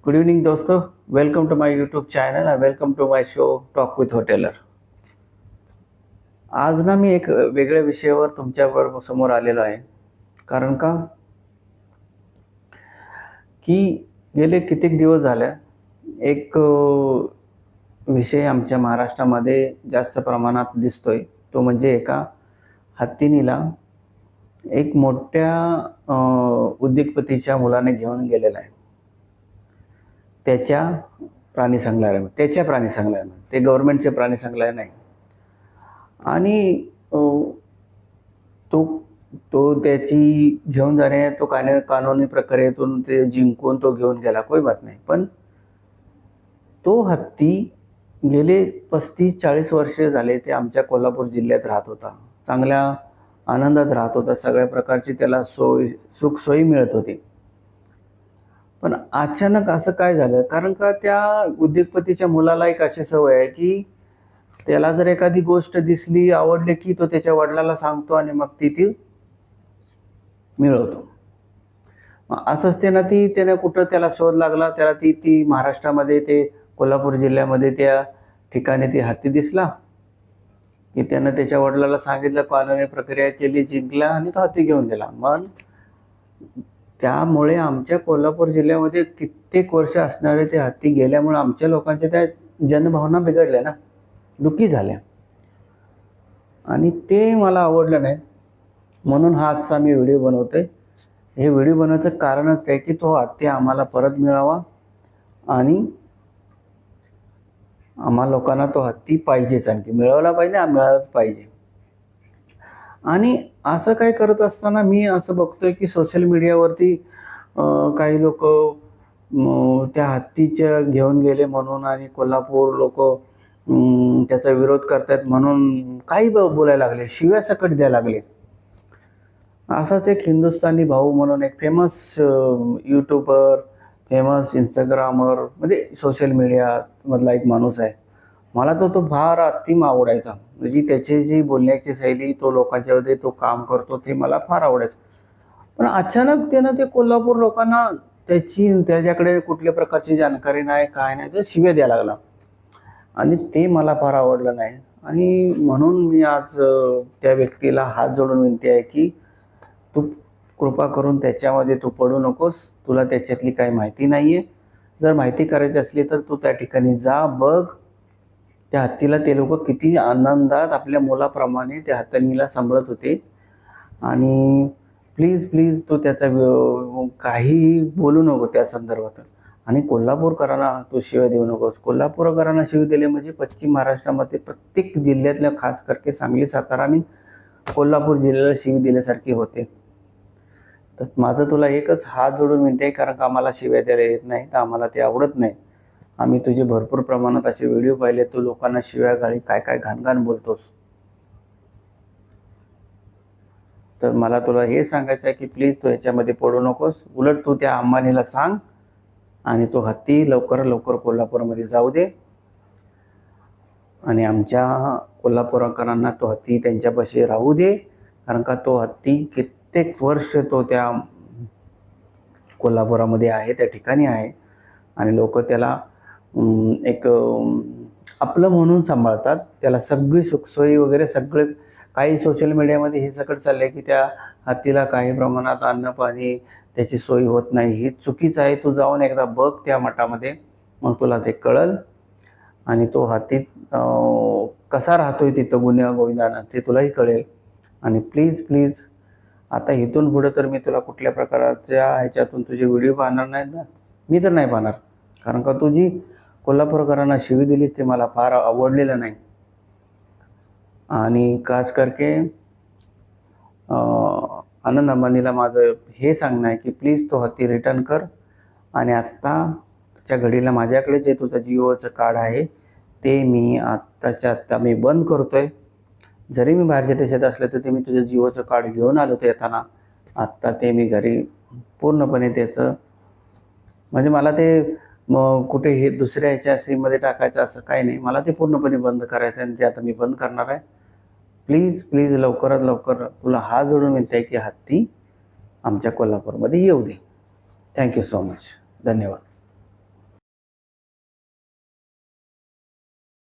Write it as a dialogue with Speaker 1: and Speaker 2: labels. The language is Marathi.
Speaker 1: गुड इवनिंग दोस्तों, welcome to my YouTube channel आणि welcome to my show talk with hotelier. आज ना मी एक वेगळ्या विषयावर तुमच्या समोर आलेलो आहे. कारण का की गेले कित्येक दिवस झाले एक विषय आमच्या महाराष्ट्रामध्ये जास्त प्रमाणात दिसतोय. तो म्हणजे एका हत्तीनीला एक मोठ्या उद्योगपतीच्या मुलाने घेऊन गेलेला आहे त्याच्या प्राणी संग्रहालयामध्ये. ते गव्हर्नमेंटचे प्राणी संग्रहालय नाही. आणि तो तो त्याची घेऊन जाणे, तो कानूनी प्रक्रियेतून ते जिंकून तो घेऊन गेला, कोई बात नाही. पण तो हत्ती गेले 35-40 वर्षे झाले ते आमच्या कोल्हापूर जिल्ह्यात राहत होता. चांगल्या आनंदात राहत होता. सगळ्या प्रकारची त्याला सुखसोयी मिळत होती. पण अचानक असं काय झालं, कारण का त्या उद्योगपतीच्या मुलाला एक अशी सवय आहे की त्याला जर एखादी गोष्ट दिसली, आवडली की तो त्याच्या वडिलाला सांगतो आणि मग ती मिळवतो. असंच त्याने कुठं त्याला शोध लागला. त्याला ती महाराष्ट्रामध्ये ते कोल्हापूर जिल्ह्यामध्ये त्या ठिकाणी ती हत्ती दिसला की त्यानं त्याच्या वडिलाला सांगितलं, कानूनी प्रक्रिया केली, जिंकला आणि तो हत्ती घेऊन गेला. मग त्यामुळे आमच्या कोल्हापूर जिल्ह्यामध्ये कित्येक वर्ष असणारे ते हत्ती गेल्यामुळे आमच्या लोकांच्या त्या जनभावना बिघडल्या ना, दुःखी झाल्या. आणि ते मला आवडलं नाही, म्हणून हा आजचा मी व्हिडिओ बनवतोय. हे व्हिडिओ बनवायचं कारणच काय की तो हत्ती आम्हाला परत मिळावा आणि आम्हा लोकांना तो हत्ती पाहिजेच, आणखी मिळवला पाहिजे, मिळालाच पाहिजे. आणि असं काय करत असताना मी असं बघतोय की सोशल मीडियावरती काही लोक त्या हत्तीच्या घेऊन गेले म्हणून आणि कोल्हापूर लोक त्याचा विरोध करतात म्हणून काही बोलायला लागले, शिव्या सकट द्यायला लागले. असाच एक हिंदुस्थानी भाऊ म्हणून एक फेमस यूट्यूबर, फेमस इंस्टाग्रामर, म्हणजे सोशल मीडिया मधला एक माणूस आहे. मला तो फार अतिम आवडायचा. म्हणजे त्याची जी बोलण्याची शैली, तो लोकांच्यामध्ये तो काम करतो, ते मला फार आवडायचं. पण अचानक त्यानं ते कोल्हापूर लोकांना त्याच्याकडे कुठल्या प्रकारची जानकारी नाही, काय नाही, तर शिव्या द्यायला लागला. आणि ते मला फार आवडलं नाही. आणि म्हणून मी आज त्या व्यक्तीला हात जोडून विनंती आहे की तू कृपा करून त्याच्यामध्ये तू पडू नकोस. तुला त्याच्यातली काही माहिती नाहीये. जर माहिती करायची असली तर तू त्या ठिकाणी जा, बघ. त्या हत्तीला ते लोक किती आनंदात आपल्या मुलाप्रमाणे त्या हत्तीला सांभाळत होते. आणि प्लीज तू त्याचा काहीही बोलू नको त्या संदर्भात. आणि कोल्हापूरकरांना तू शिव्या देऊ नकोस. कोल्हापूरकरांना शिव्या दिले म्हणजे पश्चिम महाराष्ट्रामध्ये प्रत्येक जिल्ह्यातल्या, खास करके सांगली, सातारा आणि कोल्हापूर जिल्ह्याला शिवी दिल्यासारखे होते. तर माझं तुला एकच हात जोडून विनंती आहे, कारण का आम्हाला शिव्या द्यायला येत नाही, तर आम्हाला ते आवडत नाही. आम्ही तुझे भरपूर प्रमाणात असे व्हिडिओ पाहिले, तू लोकांना शिव्या गाळी काय घाण बोलतोस. तर मला तुला हे सांगायचं आहे की प्लीज तू ह्याच्यामध्ये पडू नकोस. उलट तू त्या अंबानीला सांग आणि तो हत्ती लवकर कोल्हापूरमध्ये जाऊ दे. आणि आमच्या कोल्हापूरकरांना तो हत्ती त्यांच्यापाशी राहू दे. कारण का तो हत्ती कित्येक वर्ष तो त्या कोल्हापुरामध्ये आहे, त्या ठिकाणी आहे. आणि लोक त्याला एक आपलं म्हणून सांभाळतात. त्याला सगळी सुखसोयी वगैरे सगळे. काही सोशल मीडियामध्ये हे सगळं चाललंय की त्या हत्तीला काही प्रमाणात अन्न पाणी त्याची सोय होत नाही. ही चुकीचं आहे. तू जाऊन एकदा बघ त्या मठामध्ये, मग तुला ते कळल. आणि तो हत्ती कसा राहतोय तिथं गोविंदानं, ते तुलाही कळेल. आणि प्लीज आता इथून पुढे तर मी तुला कुठल्या प्रकारच्या ह्याच्यातून तुझे व्हिडिओ पाहणार नाहीत ना. मी तर नाही पाहणार. कारण का तुझी कोल्हापूरकरांना शिवी दिलीस ते मला फार आवडलेलं नाही. आणि खास करके आनंद अंबानीला माझं हे सांगणं आहे की प्लीज तो हत्ती रिटर्न कर. आणि आत्ताच्या घडीला माझ्याकडे जे तुझं जिओचं कार्ड आहे ते मी आत्ता मी बंद करतोय. जरी मी बाहेरच्या देशात असलं तर ते मी तुझं जिओचं कार्ड घेऊन आलो होतं येताना. आत्ता ते मी घरी पूर्णपणे त्याचं, म्हणजे मला ते कुठे हे दुसऱ्या ह्याच्या सिममध्ये टाकायचं असं काही नाही. मला ते पूर्णपणे बंद करायचं आहे आणि ते आता मी बंद करणार आहे. प्लीज लवकरात लवकर तुला हात जोडून विनंती आहे की हत्ती आमच्या कोल्हापूरमध्ये येऊ दे. Thank you so much. धन्यवाद.